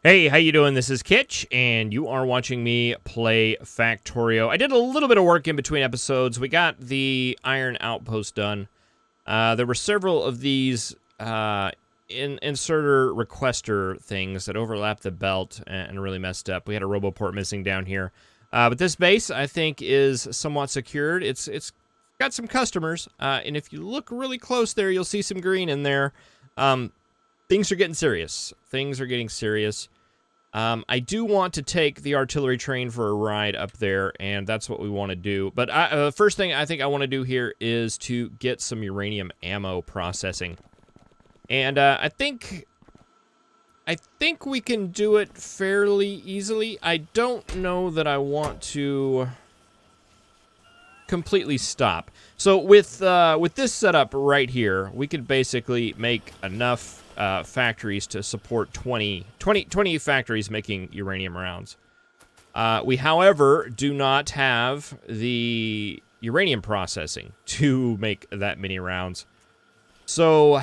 Hey, how you doing? This is Kitch, and you are watching me play Factorio. I did a little bit of work in between episodes. We got the iron outpost done. There were several of these inserter requester things that overlapped the belt and really messed up. We had a roboport missing down here. But this base, I think, is somewhat secured. It's got some customers, and if you look really close there, you'll see some green in there. Things are getting serious. Things are getting serious. I do want to take the artillery train for a ride up there, and that's what we want to do. But first thing I think I want to do here is to get some uranium ammo processing. And I think we can do it fairly easily. I don't know that I want to completely stop. So with this setup right here, we could basically make enough factories to support 20 factories making uranium rounds. We, however, do not have the uranium processing to make that many rounds. So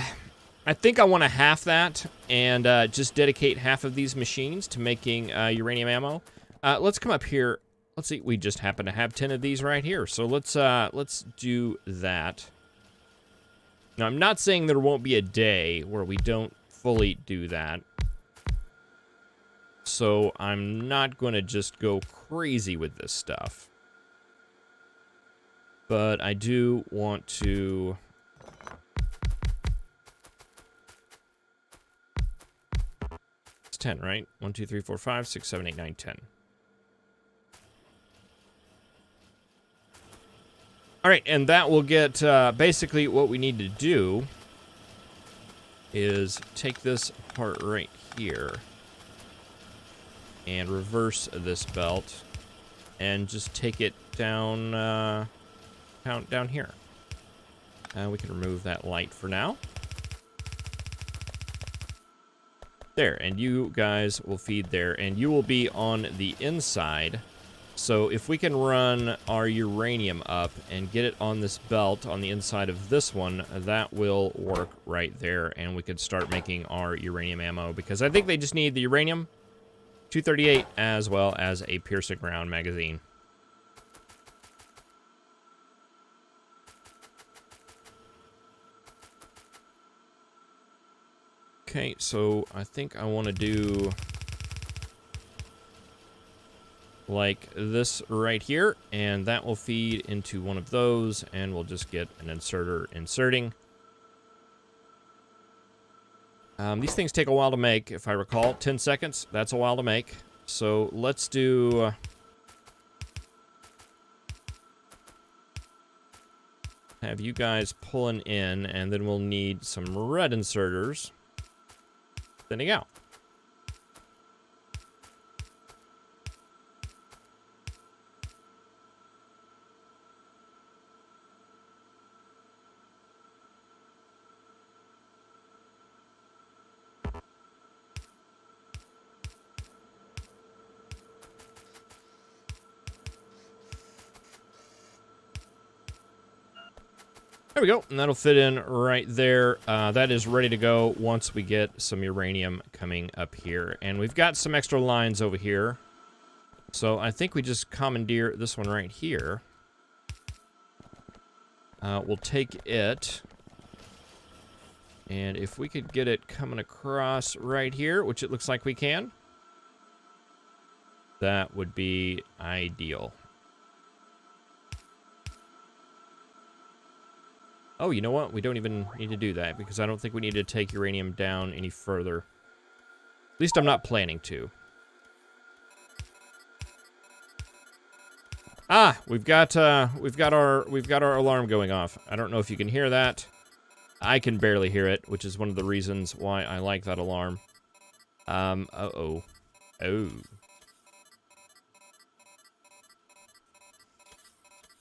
I think I want to half that and just dedicate half of these machines to making uranium ammo. Let's come up here. Let's see, we just happen to have 10 of these right here. So let's do that. Now, I'm not saying there won't be a day where we don't fully do that. So I'm not going to just go crazy with this stuff. But I do want to... It's 10, right? 1, 2, 3, 4, 5, 6, 7, 8, 9, 10. All right, and that will get basically what we need to do is take this part right here and reverse this belt and just take it down down here. We can remove that light for now. There, and you guys will feed there, and you will be on the inside. So if we can run our uranium up and get it on this belt on the inside of this one, that will work right there, and we could start making our uranium ammo, because I think they just need the uranium, 238, as well as a piercing round magazine. Okay, so I think I want to do like this right here, and that will feed into one of those, and we'll just get an inserter inserting. These things take a while to make, if I recall. 10 seconds, that's a while to make. So let's do... have you guys pulling in, and then we'll need some red inserters sending out. There we go, and that'll fit in right there. That is ready to go once we get some uranium coming up here. And we've got some extra lines over here. So I think we just commandeer this one right here. We'll take it. And if we could get it coming across right here, which it looks like we can, that would be ideal. Oh, you know what? We don't even need to do that, because I don't think we need to take uranium down any further. At least I'm not planning to. Ah, we've got our alarm going off. I don't know if you can hear that. I can barely hear it, which is one of the reasons why I like that alarm. Uh-oh. Oh.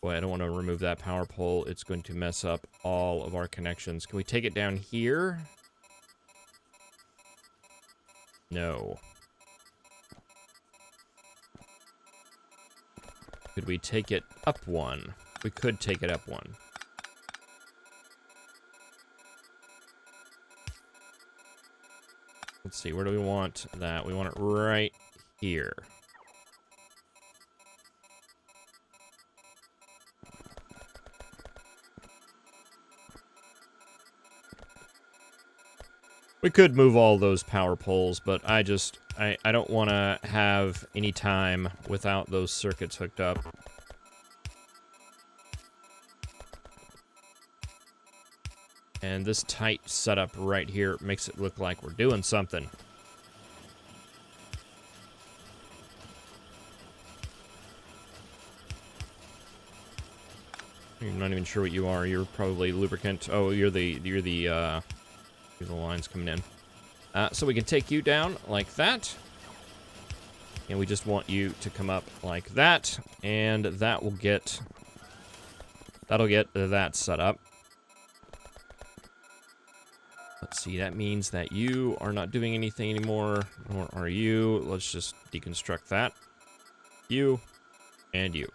Boy, I don't want to remove that power pole. It's going to mess up all of our connections. Can we take it down here? No. Could we take it up one? We could take it up one. Let's see, where do we want that? We want it right here. We could move all those power poles, but I don't want to have any time without those circuits hooked up. And this tight setup right here makes it look like we're doing something. I'm not even sure what you are. You're probably lubricant. Oh, you're the lines coming in. So we can take you down like that. And we just want you to come up like that. And that'll get that set up. Let's see, that means that you are not doing anything anymore. Nor are you. Let's just deconstruct that. You and you.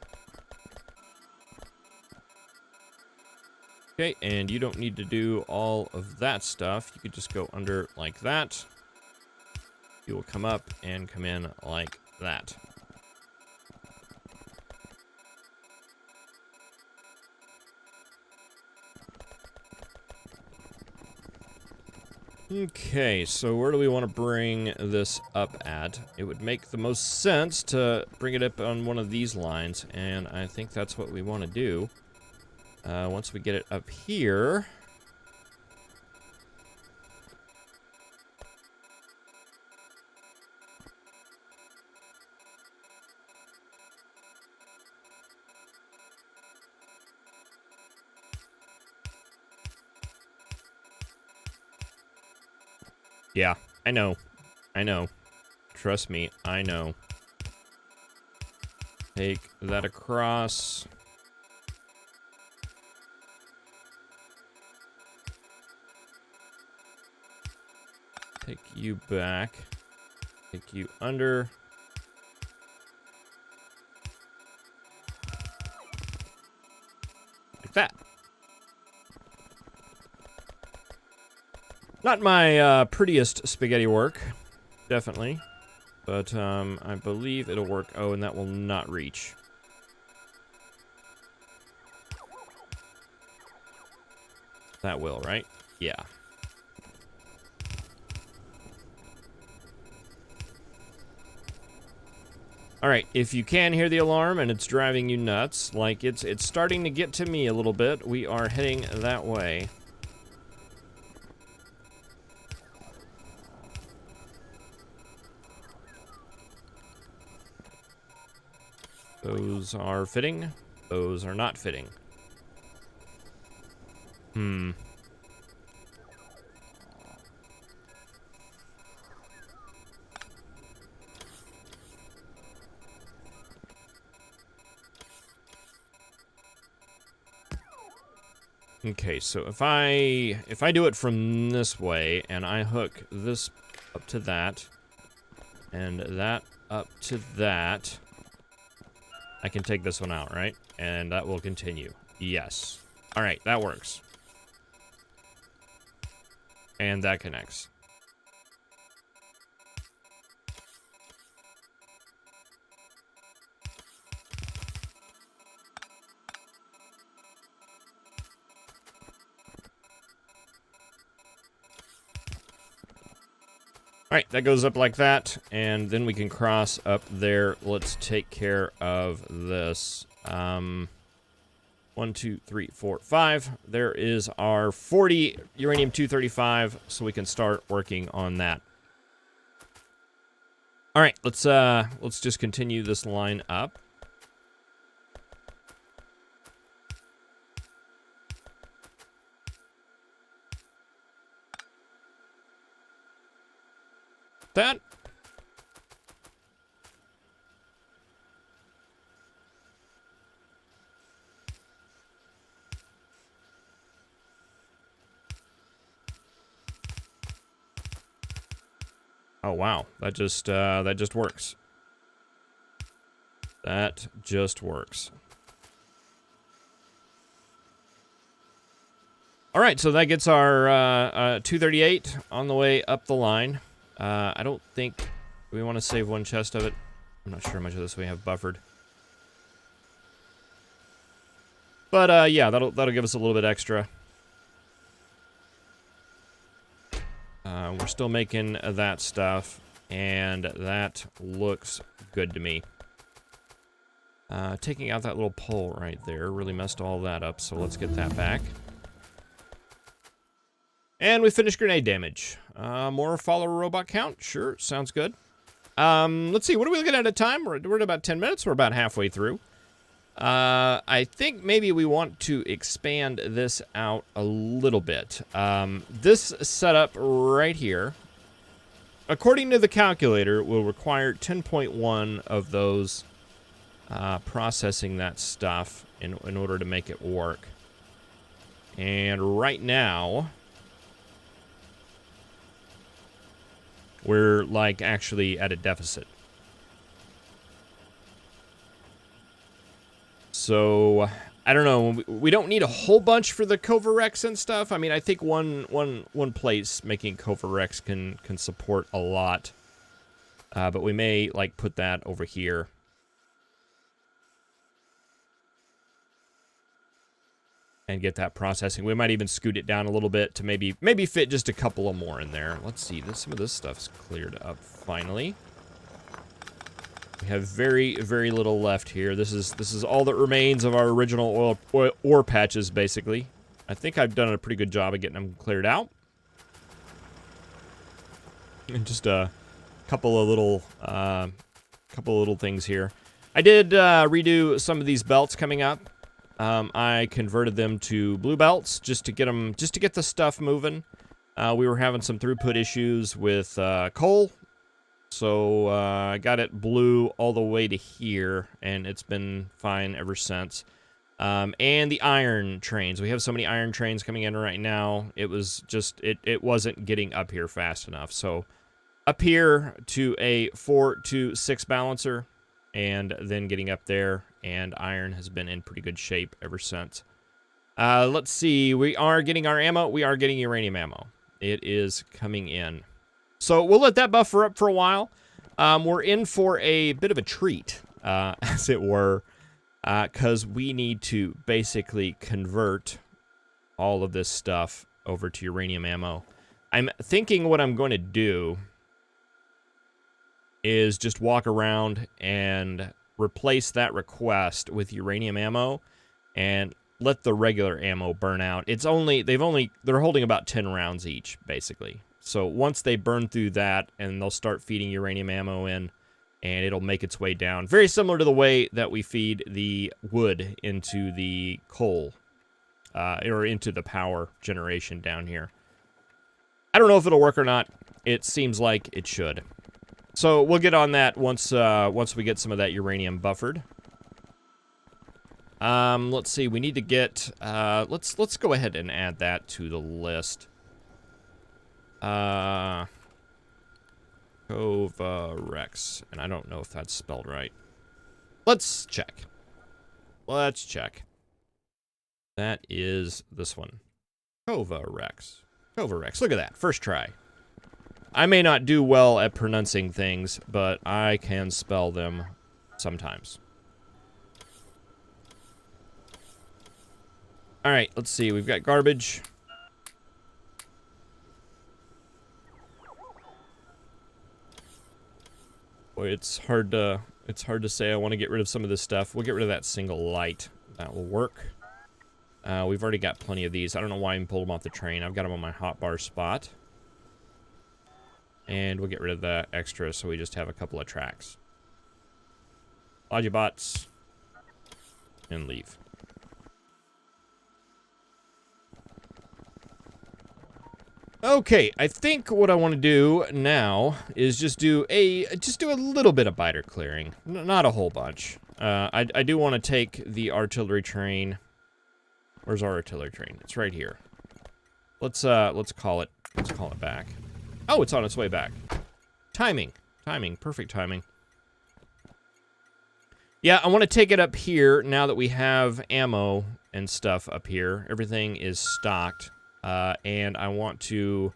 Okay, and you don't need to do all of that stuff. You could just go under like that. You will come up and come in like that. Okay, so where do we want to bring this up at? It would make the most sense to bring it up on one of these lines, and I think that's what we want to do. Once we get it up here... Yeah, I know. I know. Trust me, I know. Take that across. Take you back. Take you under. Like that. Not my prettiest spaghetti work, definitely. But I believe it'll work. Oh, and that will not reach. That will, right? Yeah. Alright, if you can hear the alarm and it's driving you nuts, like it's starting to get to me a little bit, we are heading that way. Those are fitting. Those are not fitting. Okay, so if I do it from this way and I hook this up to that and that up to that, I can take this one out, right? And that will continue. Yes. All right, that works. And that connects. Alright, that goes up like that, and then we can cross up there. Let's take care of this. 1, 2, 3, 4, 5. There is our 40 uranium-235, so we can start working on that. Alright, let's just continue this line up. That. Oh wow, that just works. That just works. All right, so that gets our 238 on the way up the line. I don't think we want to save one chest of it. I'm not sure how much of this we have buffered. But yeah, that'll give us a little bit extra. We're still making that stuff, and that looks good to me. Taking out that little pole right there really messed all that up, so let's get that back. And we finished grenade damage. More follower robot count? Sure, sounds good. Let's see, what are we looking at time? We're at about 10 minutes. We're about halfway through. I think maybe we want to expand this out a little bit. This setup right here, according to the calculator, will require 10.1 of those processing that stuff in order to make it work. And right now, we're like actually at a deficit. So I don't know. We don't need a whole bunch for the Covarex and stuff. I mean, I think one place making Covarex can support a lot. But we may like put that over here. And get that processing. We might even scoot it down a little bit to maybe fit just a couple of more in there. Let's see. Some of this stuff's cleared up finally. We have very, very little left here. This is all that remains of our original ore patches, basically. I think I've done a pretty good job of getting them cleared out. And just a couple of little things here. I did redo some of these belts coming up. I converted them to blue belts just to get the stuff moving. We were having some throughput issues with coal, so I got it blue all the way to here, and it's been fine ever since. And the iron trains. We have so many iron trains coming in right now. It was just it wasn't getting up here fast enough. So up here to a 4 to 6 balancer, and then getting up there. And iron has been in pretty good shape ever since. Let's see. We are getting our ammo. We are getting uranium ammo. It is coming in. So we'll let that buffer up for a while. We're in for a bit of a treat, as it were, because we need to basically convert all of this stuff over to uranium ammo. I'm thinking what I'm going to do is just walk around and replace that request with uranium ammo and let the regular ammo burn out. They're holding about 10 rounds each, basically. So once they burn through that, and they'll start feeding uranium ammo in, and it'll make its way down. Very similar to the way that we feed the wood into the coal, or into the power generation down here. I don't know if it'll work or not. It seems like it should. So we'll get on that once we get some of that uranium buffered. Let's see. We need to get. Let's go ahead and add that to the list. Covarex, and I don't know if that's spelled right. Let's check. Let's check. That is this one. Covarex. Covarex. Look at that. First try. I may not do well at pronouncing things, but I can spell them sometimes. All right, let's see. We've got garbage. Boy, it's hard to say. I want to get rid of some of this stuff. We'll get rid of that single light. That will work. We've already got plenty of these. I don't know why I pulled them off the train. I've got them on my hotbar spot. And we'll get rid of the extra so we just have a couple of tracks. Logibots. And leave. Okay, I think what I want to do now is just do a little bit of biter clearing. Not a whole bunch. I do want to take the artillery train. Where's our artillery train? It's right here. Let's call it back. Oh, it's on its way back. Timing. Perfect timing. Yeah, I want to take it up here now that we have ammo and stuff up here. Everything is stocked. And I want to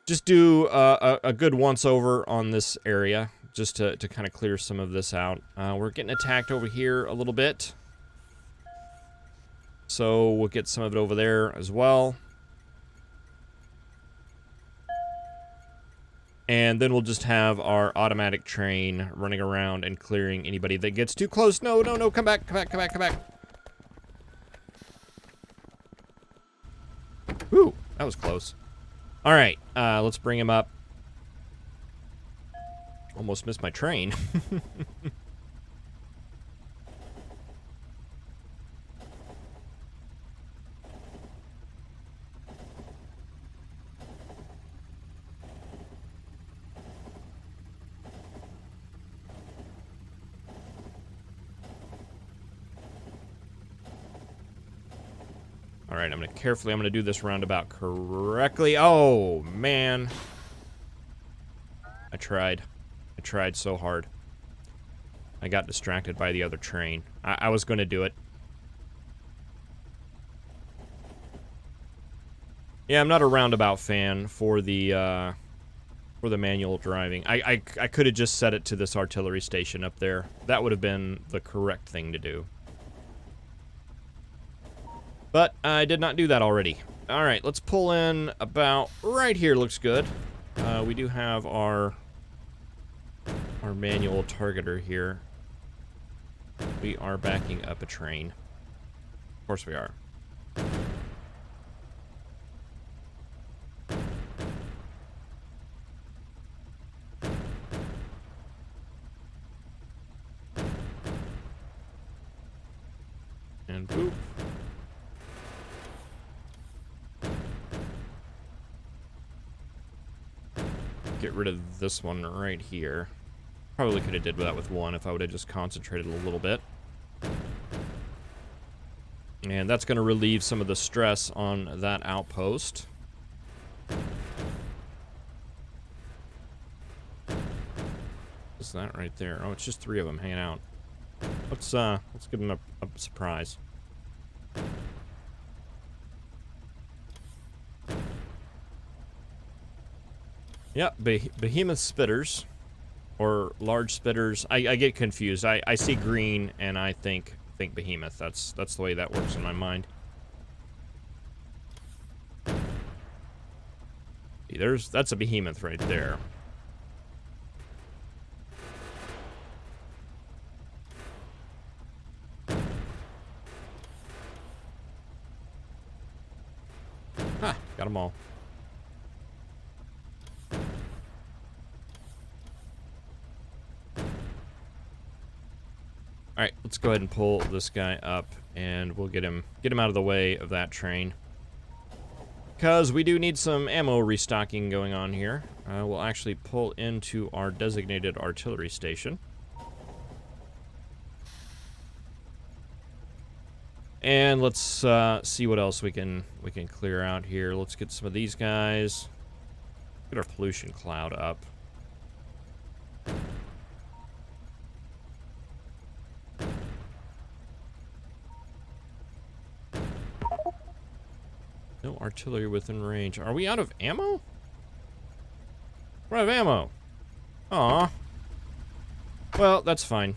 just do a good once-over on this area, just to kind of clear some of this out. We're getting attacked over here a little bit. So we'll get some of it over there as well. And then we'll just have our automatic train running around and clearing anybody that gets too close. No, no, no, come back, come back, come back, come back. Whew, that was close. All right, let's bring him up. Almost missed my train. All right, I'm gonna do this roundabout correctly. Oh, man. I tried so hard. I got distracted by the other train. I was gonna do it. Yeah, I'm not a roundabout fan for the manual driving. I could have just set it to this artillery station up there. That would have been the correct thing to do. But I did not do that already. All right, let's pull in about right here. Looks good. We do have our manual targeter here. We are backing up a train. Of course we are. And boop. Get rid of this one right here. Probably could have did that with one if I would have just concentrated a little bit. And that's going to relieve some of the stress on that outpost. What's that right there? Oh, it's just 3 of them hanging out. Let's give them a surprise. Yep, behemoth spitters, or large spitters. I get confused. I see green and I think behemoth. That's the way that works in my mind. See, that's a behemoth right there. Ha, got them all. All right, let's go ahead and pull this guy up, and we'll get him out of the way of that train. Because we do need some ammo restocking going on here. We'll actually pull into our designated artillery station. And let's see what else we can clear out here. Let's get some of these guys. Get our pollution cloud up. No artillery within range. Are we out of ammo? We're out of ammo. Aw. Well, that's fine.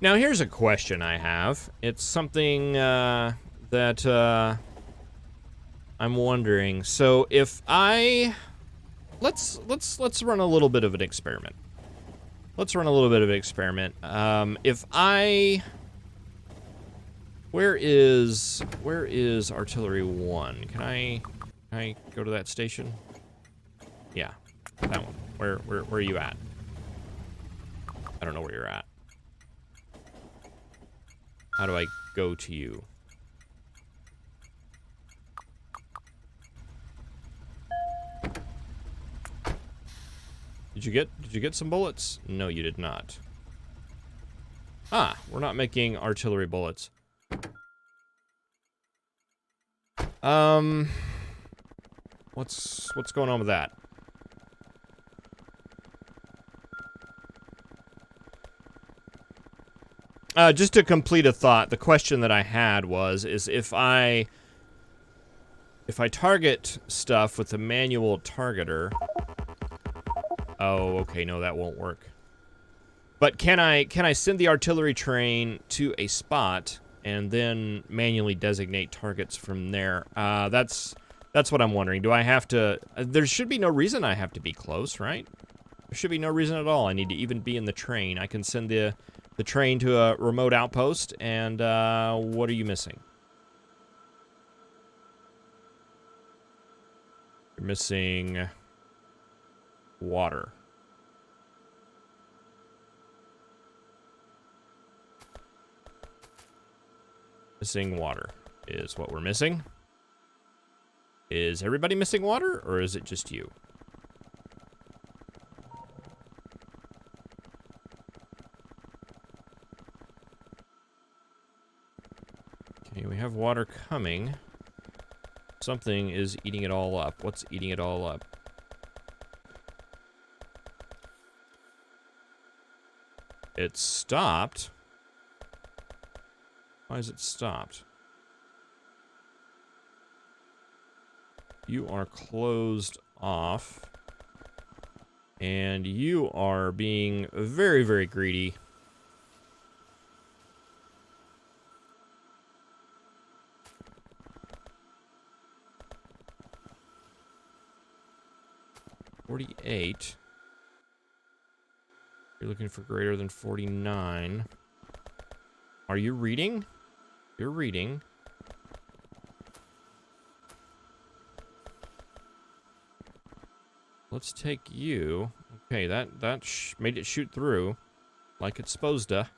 Now, here's a question I have. It's something that I'm wondering. So, if I let's run a little bit of an experiment. Let's run a little bit of an experiment. If I... Where is artillery 1? Can I go to that station? Yeah, that one. Where are you at? I don't know where you're at. How do I go to you? Did you get some bullets? No, you did not. Ah, we're not making artillery bullets. What's going on with that? Just to complete a thought, the question that I had is if I target stuff with the manual targeter. Oh, okay, no, that won't work. But can I send the artillery train to a spot and then manually designate targets from there? That's what I'm wondering. Do I have to? There should be no reason I have to be close, right? There should be no reason at all. I need to even be in the train. I can send the train to a remote outpost. And what are you missing? You're missing water. Missing water is what we're missing. Is everybody missing water, or is it just you? Okay, we have water coming. Something is eating it all up. What's eating it all up? It stopped. Why is it stopped? You are closed off. And you are being very, very greedy. $48. You're looking for greater than 49. Are you reading? You're reading. Let's take you. Okay, that made it shoot through like it's supposed to.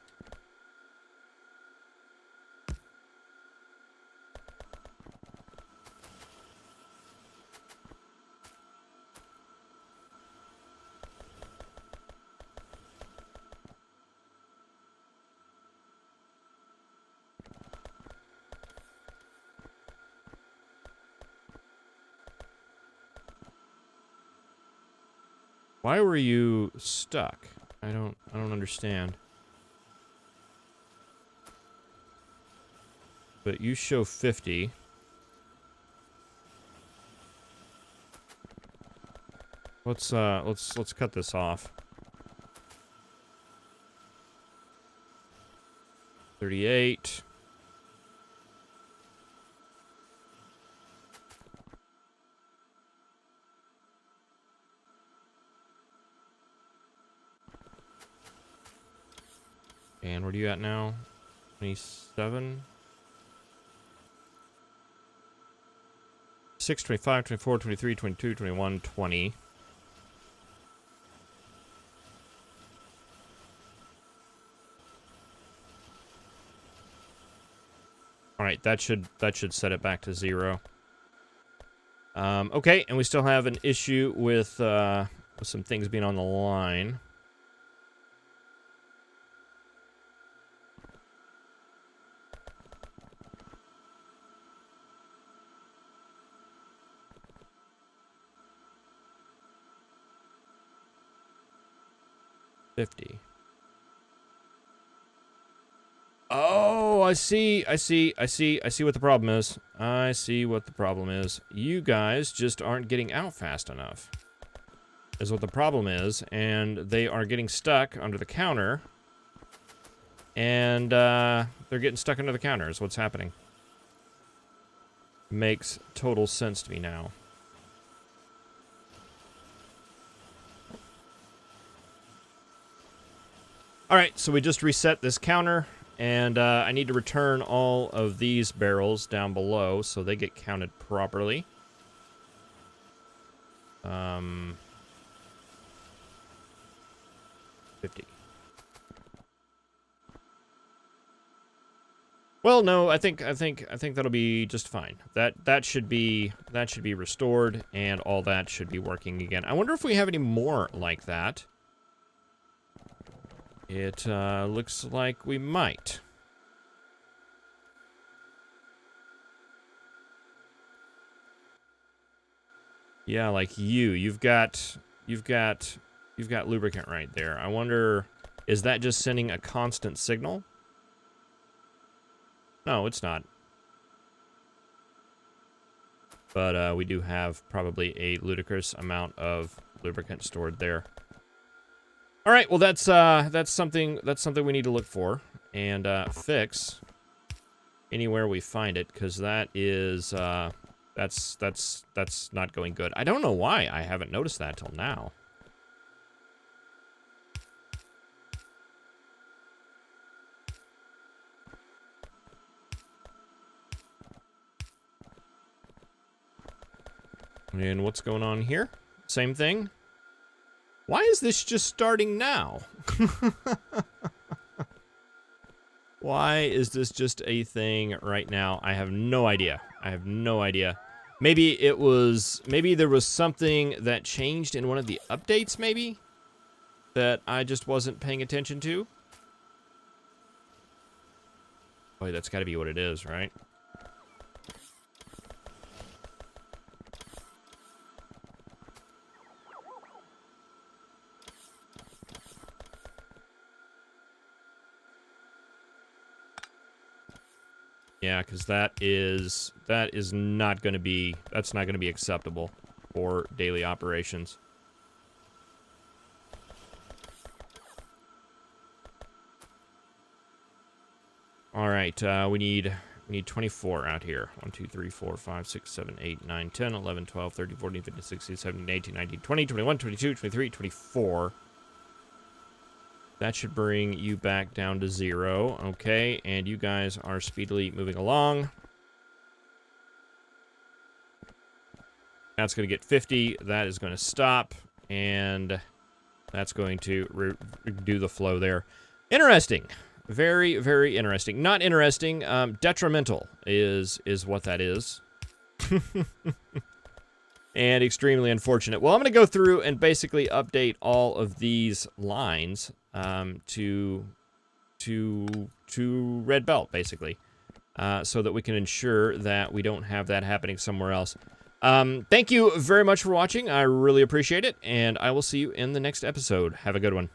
Why were you stuck? I don't understand. But you show 50. Let's cut this off. 38. And where are you at now? 27? 6, 25, 24, 23, 22, 21, 20. Alright, that should set it back to 0. Okay, and we still have an issue with some things being on the line. $50. Oh, I see what the problem is. I see what the problem is. You guys just aren't getting out fast enough. Is what the problem is, and they are getting stuck under the counter. And they're getting stuck under the counter is what's happening. Makes total sense to me now. Alright, so we just reset this counter, and I need to return all of these barrels down below so they get counted properly. 50. Well, no, I think that'll be just fine. That should be restored, and all that should be working again. I wonder if we have any more like that. It looks like we might. Yeah, like you've got lubricant right there. I wonder, is that just sending a constant signal? No, it's not. But we do have probably a ludicrous amount of lubricant stored there. All right, well that's something we need to look for and fix anywhere we find it, because that is that's not going good. I don't know why I haven't noticed that till now. And what's going on here? Same thing. Why is this just starting now? Why is this just a thing right now? I have no idea. I have no idea. Maybe there was something that changed in one of the updates, maybe? That I just wasn't paying attention to? Boy, that's gotta be what it is, right? Yeah, because that's not going to be acceptable for daily operations. All right, we need 24 out here. 1, 2, 3, 4, 5, 6, 7, 8, 9, 10, 11, 12, 13, 14, 15, 16, 17, 18, 19, 20, 21, 22, 23, 24. That should bring you back down to 0. Okay, and you guys are speedily moving along. That's going to get 50. That is going to stop. And that's going to do the flow there. Interesting. Very, very interesting. Not interesting. Detrimental is what that is. And extremely unfortunate. Well, I'm going to go through and basically update all of these lines to red belt, basically, so that we can ensure that we don't have that happening somewhere else. Thank you very much for watching. I really appreciate it, and I will see you in the next episode. Have a good one.